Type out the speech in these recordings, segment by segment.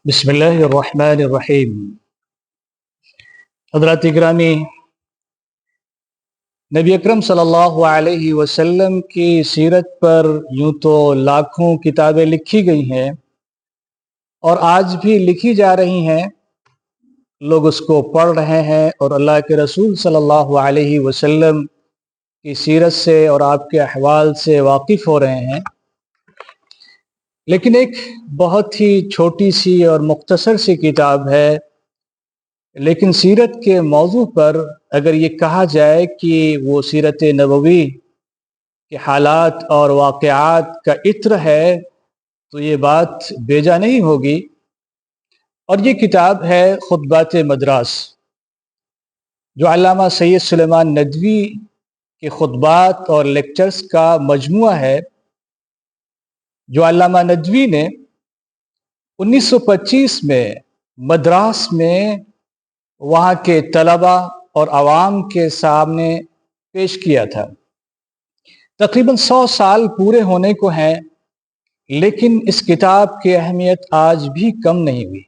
बिस्मिल्लाहिर्रहमानिर्रहीम। हज़रात इकरामी, नबी अकरम सल्लल्लाहु अलैहि वसल्लम की सीरत पर यूँ तो लाखों किताबें लिखी गई हैं और आज भी लिखी जा रही हैं। लोग उसको पढ़ रहे हैं और अल्लाह के रसूल सल्लल्लाहु अलैहि वसल्लम की सीरत से और आपके अहवाल से वाकिफ़ हो रहे हैं। लेकिन एक बहुत ही छोटी सी और मुख्तसर सी किताब है, लेकिन सीरत के मौजू पर अगर ये कहा जाए कि वो सीरत नबवी के हालात और वाक़यात का इत्र है तो ये बात बेजा नहीं होगी। और ये किताब है खुतबात मदरास, जो अल्लामा सैयद सुलेमान नदवी के खुतबात और लेक्चर्स का मजमुआ है, जो अल्लामा नदवी ने 1925 में मद्रास में वहाँ के तलबा और आवाम के सामने पेश किया था। तकरीबन 100 साल पूरे होने को हैं, लेकिन इस किताब की अहमियत आज भी कम नहीं हुई,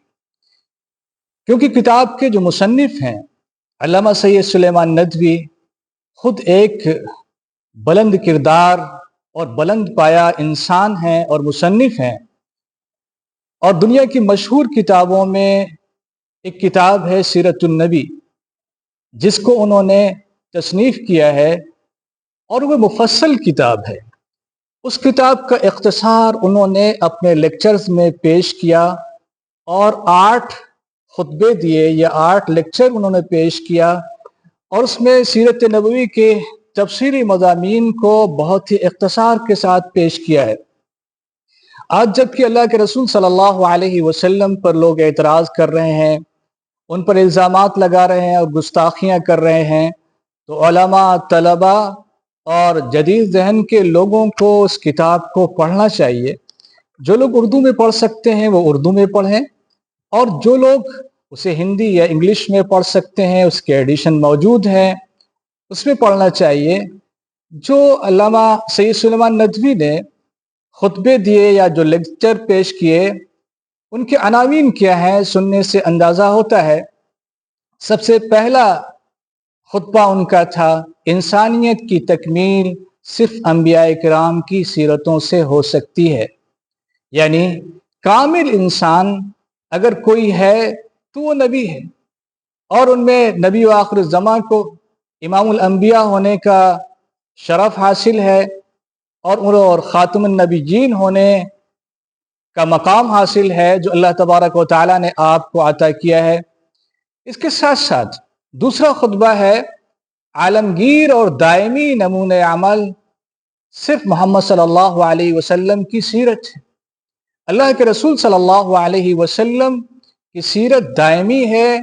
क्योंकि किताब के जो मुसन्निफ हैं अल्लामा सैयद सुलेमान नदवी खुद एक बुलंद किरदार और बुलंद पाया इंसान हैं और मुसन्निफ हैं। और दुनिया की मशहूर किताबों में एक किताब है सीरतुन नबी, जिसको उन्होंने तसनीफ़ किया है और वह मुफस्सल किताब है। उस किताब का इख्तिसार उन्होंने अपने लेक्चर्स में पेश किया और 8 खुतबे दिए या 8 लेक्चर उन्होंने पेश किया और उसमें सीरत नबवी के तफसीरी मज़ामीन को बहुत ही इख्तिसार के साथ पेश किया है। आज जबकि अल्लाह के रसूल सल्लल्लाहु अलैहि वसल्लम पर लोग एतराज़ कर रहे हैं, उन पर इल्ज़ामात लगा रहे हैं और गुस्ताखियाँ कर रहे हैं, तो उलमा, तलबा और जदीद ज़हन के लोगों को उस किताब को पढ़ना चाहिए। जो लोग उर्दू में पढ़ सकते हैं वो उर्दू में पढ़ें, और जो लोग उसे हिंदी या इंग्लिश में पढ़ सकते हैं, उसके एडिशन मौजूद हैं, उसमें पढ़ना चाहिए। जो अल्लामा सैयद सुलेमान नदवी ने खुतबे दिए या जो लेक्चर पेश किए, उनके अनावीन क्या हैं, सुनने से अंदाज़ा होता है। सबसे पहला खुतबा उनका था, इंसानियत की तकमील सिर्फ अंबिया किराम की सीरतों से हो सकती है। यानी कामिल इंसान अगर कोई है तो वो नबी है, और उनमें नबी व आखिर ज़मा को इमामुल अंबिया होने का शरफ हासिल है और ख़ातमुन नबीयीन होने का मकाम हासिल है, जो अल्लाह तबारक व तआला ने आपको अता किया है। इसके साथ साथ दूसरा खुतबा है, आलमगीर और दायमी नमूने अमल सिर्फ मोहम्मद सल्लल्लाहु अलैहि वसल्लम की सीरत है। अल्लाह के रसूल सल्लल्लाहु अलैहि वसल्लम की सीरत दायमी है।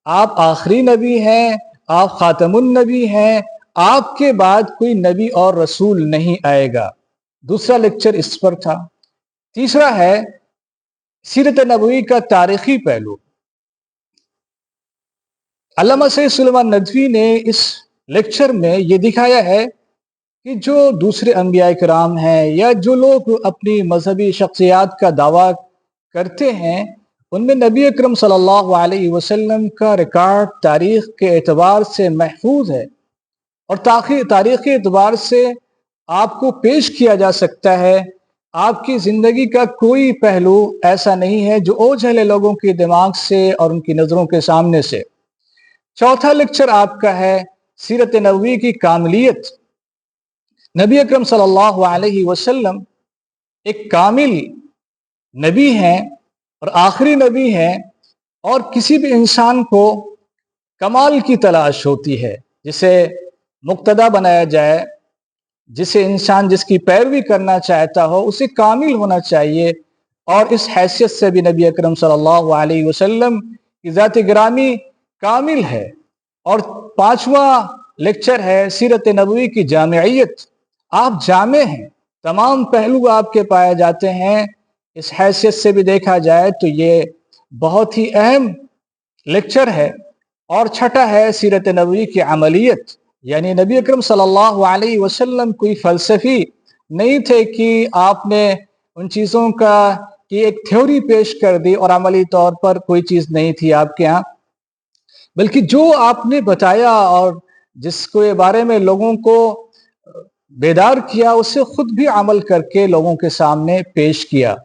आप आखिरी नबी हैं, आप ख़ातमुन नबी हैं, आपके बाद कोई नबी और रसूल नहीं आएगा। दूसरा लेक्चर इस पर था। तीसरा है सीरत नबवी का तारीखी पहलू। अल्लामा सैयद सुलेमान नदवी ने इस लेक्चर में ये दिखाया है कि जो दूसरे अंबिया किराम हैं या जो लोग अपनी मजहबी शख्सियात का दावा करते हैं, उनमें नबी अकरम सल्लल्लाहु अलैहि वसल्लम का रिकॉर्ड तारीख़ के एतबार से महफूज है और तारीख़ी एतबार से आपको पेश किया जा सकता है। आपकी ज़िंदगी का कोई पहलू ऐसा नहीं है जो ओझल है लोगों के दिमाग से और उनकी नज़रों के सामने से। चौथा लेक्चर आपका है सीरत नबवी की कामिलियत। नबी अकरम सल्लल्लाहु अलैहि वसल्लम एक कामिल नबी हैं और आखिरी नबी हैं, और किसी भी इंसान को कमाल की तलाश होती है, जिसे मुक्तदा बनाया जाए, जिसे इंसान जिसकी पैरवी करना चाहता हो उसे कामिल होना चाहिए। और इस हैसियत से भी नबी अकरम सल्लल्लाहु अलैहि वसल्लम की ज़ात गिरामी कामिल है। और 5वां लेक्चर है सीरत नबवी की जामियत। आप जामे हैं, तमाम पहलू आपके पाए जाते हैं। इस हैसियत से भी देखा जाए तो ये बहुत ही अहम लेक्चर है। और छठा है सीरत नबवी की अमलियत, यानी नबी अकरम सल्लल्लाहु अलैहि वसल्लम कोई फ़लसफ़ी नहीं थे कि आपने उन चीज़ों का کہ ایک تھیوری پیش کر دی اور عملی طور پر کوئی چیز نہیں تھی آپ کے ہاں، بلکہ جو آپ نے بتایا اور جس کے بارے میں لوگوں کو بیدار کیا، اسے خود بھی عمل کر کے لوگوں کے سامنے پیش کیا۔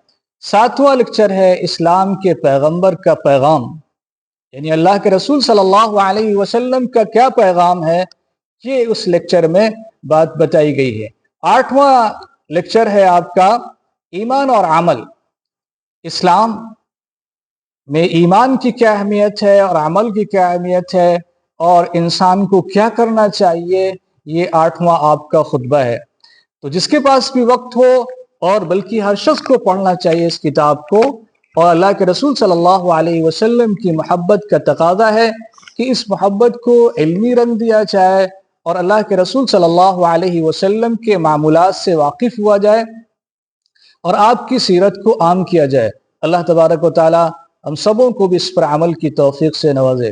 7واں لیکچر ہے اسلام کے پیغمبر کا پیغام، یعنی اللہ کے رسول صلی اللہ علیہ وسلم کا کیا پیغام ہے، یہ اس لیکچر میں بات بتائی گئی ہے۔ 8واں لیکچر ہے آپ کا ایمان اور عمل، اسلام میں ایمان کی کیا اہمیت ہے اور عمل کی کیا اہمیت ہے اور انسان کو کیا کرنا چاہیے، یہ 8واں آپ کا خطبہ ہے۔ تو جس کے پاس بھی وقت ہو، اور بلکہ ہر شخص کو پڑھنا چاہیے اس کتاب کو، اور اللہ کے رسول صلی اللہ علیہ وسلم کی محبت کا تقاضا ہے کہ اس محبت کو علمی رنگ دیا جائے اور اللہ کے رسول صلی اللہ علیہ وسلم کے معمولات سے واقف ہوا جائے اور آپ کی سیرت کو عام کیا جائے۔ اللہ تبارک و تعالی ہم سبوں کو بھی اس پر عمل کی توفیق سے نوازے۔